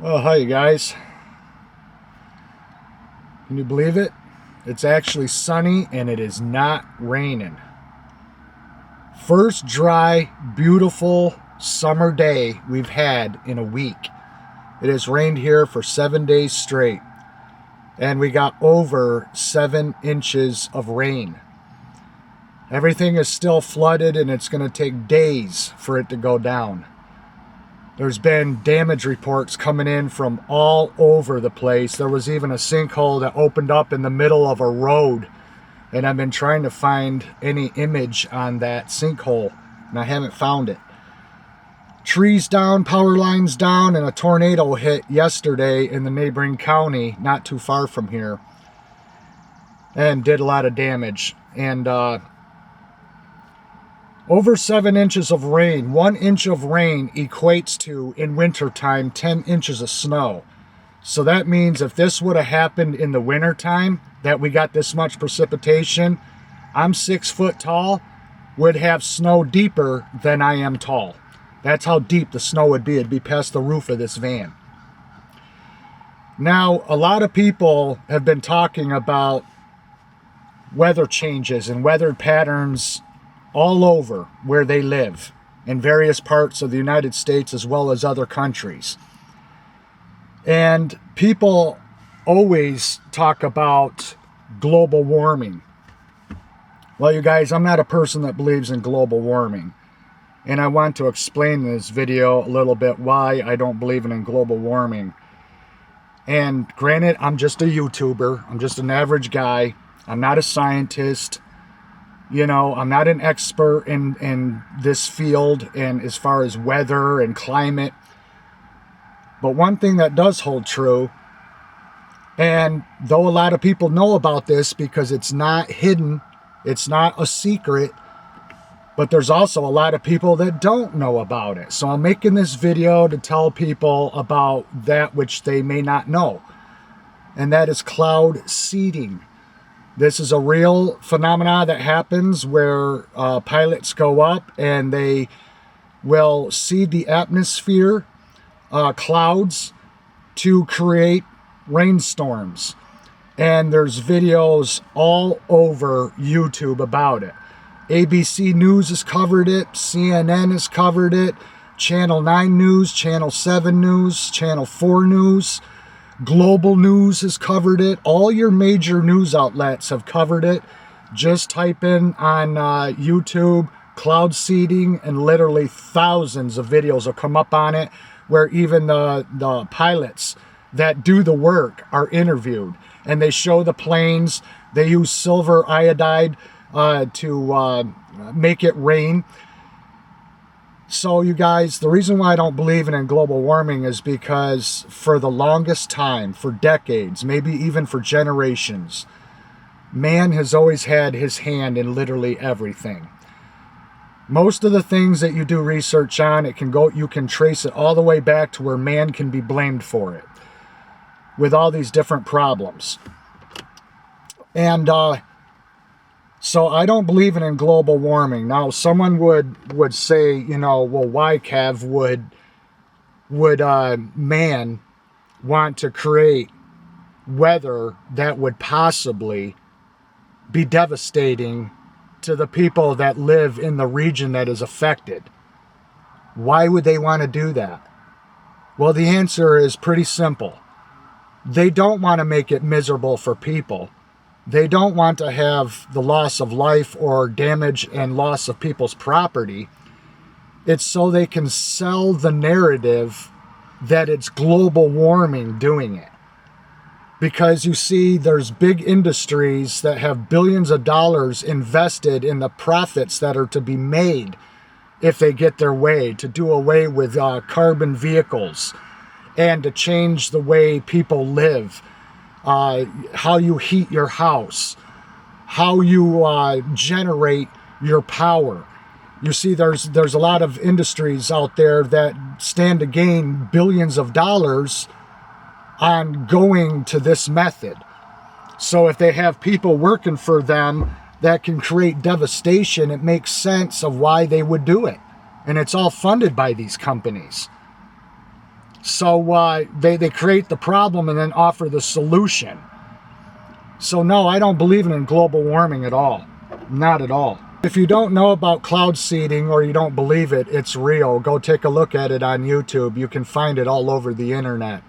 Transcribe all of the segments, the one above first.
Well, hi you guys. Can you believe it? It's actually sunny and it is not raining. First dry, beautiful summer day we've had in a week. It has rained here for 7 days straight, and we got over 7 inches of rain. Everything is still flooded and it's going to take days for it to go down. There's been damage reports coming in from all over the place. There was even a sinkhole that opened up in the middle of a road, and I've been trying to find any image on that sinkhole, and I haven't found it. Trees down, power lines down, and a tornado hit yesterday in the neighboring county, not too far from here, and did a lot of damage. And over 7 inches of rain. 1 inch of rain equates to, in wintertime, 10 inches of snow. So that means if this would have happened in the wintertime, that we got this much precipitation, I'm 6 foot tall, would have snow deeper than I am tall. That's how deep the snow would be. It'd be past the roof of this van. Now, a lot of people have been talking about weather changes and weather patterns all over where they live in various parts of the United States as well as other countries. And people always talk about global warming. Well, you guys, I'm not a person that believes in global warming. And I want to explain in this video a little bit why I don't believe in global warming. And granted, I'm just a YouTuber. I'm just an average guy. I'm not a scientist. You know, I'm not an expert in this field and as far as weather and climate. But one thing that does hold true, and though a lot of people know about this because it's not hidden, it's not a secret, but there's also a lot of people that don't know about it. So I'm making this video to tell people about that which they may not know. And that is cloud seeding. This is a real phenomena that happens where pilots go up and they will seed the atmosphere, clouds, to create rainstorms. And there's videos all over YouTube about it. ABC News has covered it, CNN has covered it, Channel 9 News, Channel 7 News, Channel 4 News, Global News has covered it. All your major news outlets have covered it. Just type in on YouTube cloud seeding and literally thousands of videos will come up on it where even the pilots that do the work are interviewed. And they show the planes. They use silver iodide to make it rain. So you guys, the reason why I don't believe in global warming is because for the longest time, for decades, maybe even for generations, man has always had his hand in literally everything. Most of the things that you do research on, you can trace it all the way back to where man can be blamed for it with all these different problems. And so I don't believe in global warming. Now, someone would say, you know, well, why, Kev, would man want to create weather that would possibly be devastating to the people that live in the region that is affected? Why would they want to do that? Well, the answer is pretty simple. They don't want to make it miserable for people. They don't want to have the loss of life or damage and loss of people's property. It's so they can sell the narrative that it's global warming doing it. Because you see, there's big industries that have billions of dollars invested in the profits that are to be made if they get their way, to do away with carbon vehicles and to change the way people live. How you heat your house, how you generate your power. You see, there's a lot of industries out there that stand to gain billions of dollars on going to this method. So if they have people working for them that can create devastation, it makes sense of why they would do it. And it's all funded by these companies. So they create the problem and then offer the solution. So no, I don't believe in global warming at all. Not at all. If you don't know about cloud seeding or you don't believe it, it's real. Go take a look at it on YouTube. You can find it all over the internet.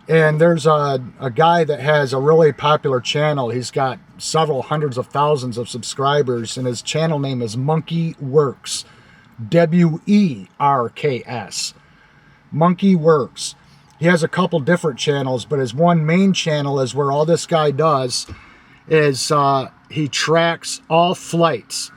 And there's a guy that has a really popular channel. He's got several hundreds of thousands of subscribers, and his channel name is Monkey Werks. W-E-R-K-S. Monkey Werks. He has a couple different channels, but his one main channel is where all this guy does is he tracks all flights.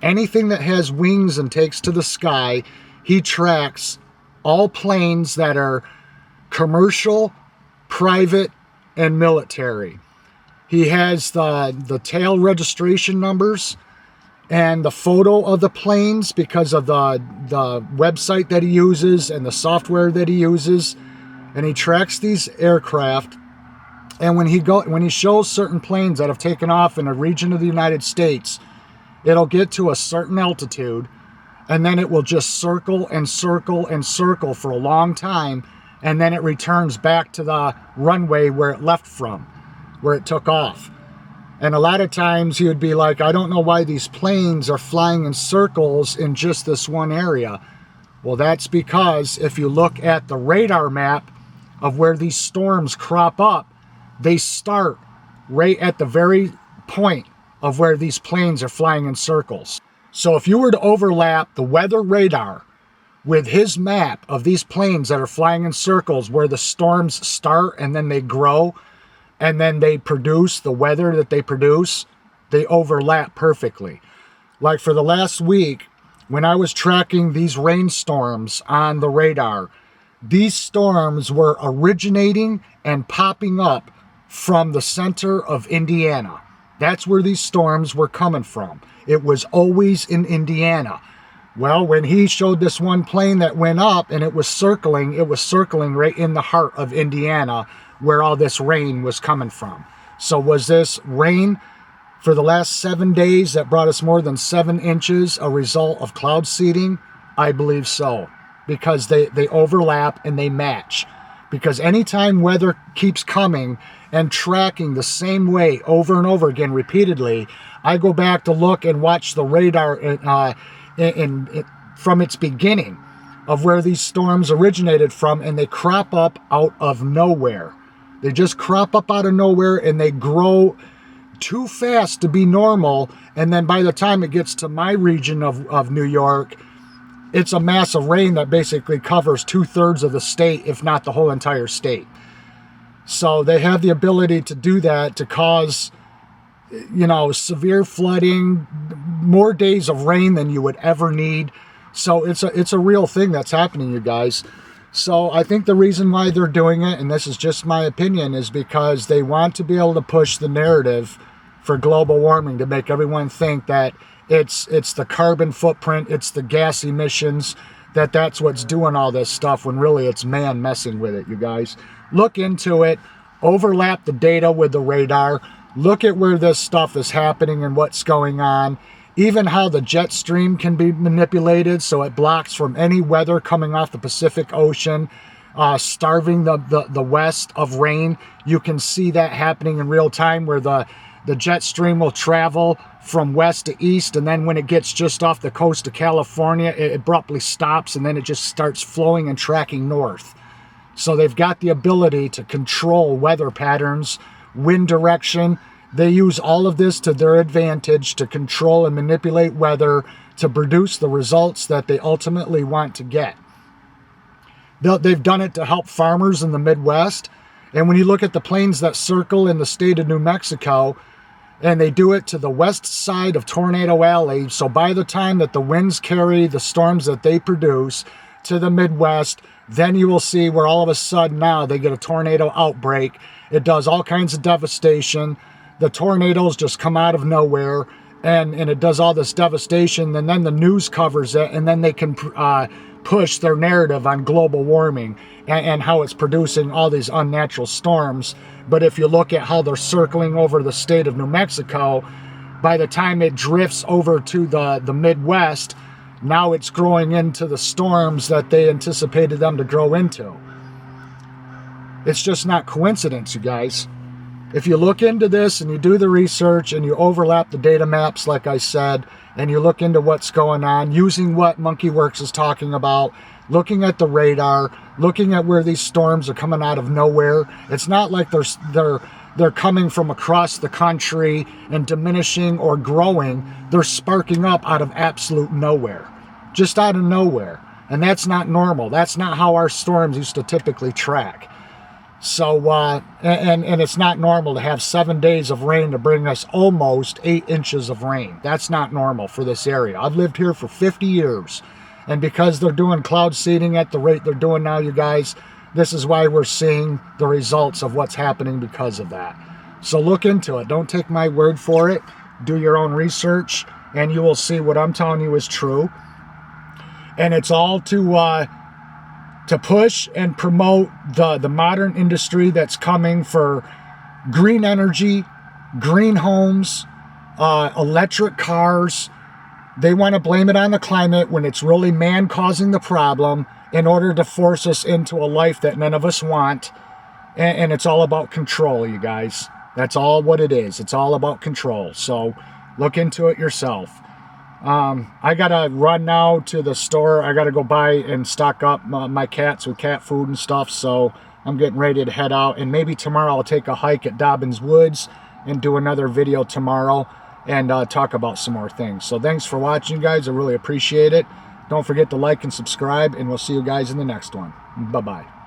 Anything that has wings and takes to the sky, he tracks all planes that are commercial, private, and military. He has the tail registration numbers and the photo of the planes because of the website that he uses and the software that he uses. And he tracks these aircraft. And when he shows certain planes that have taken off in a region of the United States, it'll get to a certain altitude, and then it will just circle and circle and circle for a long time, and then it returns back to the runway where it left from, where it took off. And a lot of times he would be like, I don't know why these planes are flying in circles in just this one area. Well, that's because if you look at the radar map of where these storms crop up, they start right at the very point of where these planes are flying in circles. So if you were to overlap the weather radar with his map of these planes that are flying in circles where the storms start and then they grow and then they produce the weather that they produce, they overlap perfectly. Like for the last week, when I was tracking these rainstorms on the radar, these storms were originating and popping up from the center of Indiana. That's where these storms were coming from. It was always in Indiana. Well, when he showed this one plane that went up and it was circling right in the heart of Indiana where all this rain was coming from. So was this rain for the last 7 days that brought us more than 7 inches a result of cloud seeding? I believe so, because they overlap and they match. Because anytime weather keeps coming and tracking the same way over and over again repeatedly, I go back to look and watch the radar from its beginning of where these storms originated from, and they crop up out of nowhere. They just crop up out of nowhere and they grow too fast to be normal, and then by the time it gets to my region of New York, it's a mass of rain that basically covers 2/3 of the state, if not the whole entire state. So they have the ability to do that, to cause, severe flooding, more days of rain than you would ever need. So it's a real thing that's happening, you guys. So I think the reason why they're doing it, and this is just my opinion, is because they want to be able to push the narrative for global warming, to make everyone think that it's the carbon footprint, it's the gas emissions, that's what's doing all this stuff, when really it's man messing with it, you guys. Look into it, overlap the data with the radar, look at where this stuff is happening and what's going on, even how the jet stream can be manipulated so it blocks from any weather coming off the Pacific Ocean, starving the west of rain. You can see that happening in real time, where the jet stream will travel from west to east, and then when it gets just off the coast of California, it abruptly stops, and then it just starts flowing and tracking north. So they've got the ability to control weather patterns, wind direction. They use all of this to their advantage to control and manipulate weather to produce the results that they ultimately want to get. They've done it to help farmers in the Midwest. And when you look at the planes that circle in the state of New Mexico, and they do it to the west side of Tornado Alley, so by the time that the winds carry the storms that they produce to the Midwest, then you will see where all of a sudden now they get a tornado outbreak. It does all kinds of devastation. The tornadoes just come out of nowhere, and it does all this devastation, and then the news covers it, and then they can push their narrative on global warming and how it's producing all these unnatural storms. But if you look at how they're circling over the state of New Mexico, by the time it drifts over to the Midwest, now it's growing into the storms that they anticipated them to grow into. It's just not coincidence, you guys. If you look into this and you do the research and you overlap the data maps, like I said, and you look into what's going on, using what MonkeyWorks is talking about, looking at the radar, looking at where these storms are coming out of nowhere. It's not like they're coming from across the country and diminishing or growing. They're sparking up out of absolute nowhere, just out of nowhere. And that's not normal. That's not how our storms used to typically track. So, and it's not normal to have 7 days of rain to bring us almost 8 inches of rain. That's not normal for this area. I've lived here for 50 years. And because they're doing cloud seeding at the rate they're doing now, you guys, this is why we're seeing the results of what's happening because of that. So look into it. Don't take my word for it. Do your own research, and you will see what I'm telling you is true. And it's all to push and promote the modern industry that's coming for green energy, green homes, electric cars. They want to blame it on the climate when it's really man causing the problem in order to force us into a life that none of us want. And it's all about control, you guys. That's all what it is. It's all about control. So look into it yourself. I gotta run now to the store. I gotta go buy and stock up my cats with cat food and stuff. So I'm getting ready to head out. And maybe tomorrow I'll take a hike at Dobbins Woods and do another video tomorrow and talk about some more things. So thanks for watching, guys. I really appreciate it. Don't forget to like and subscribe, and we'll see you guys in the next one. Bye-bye.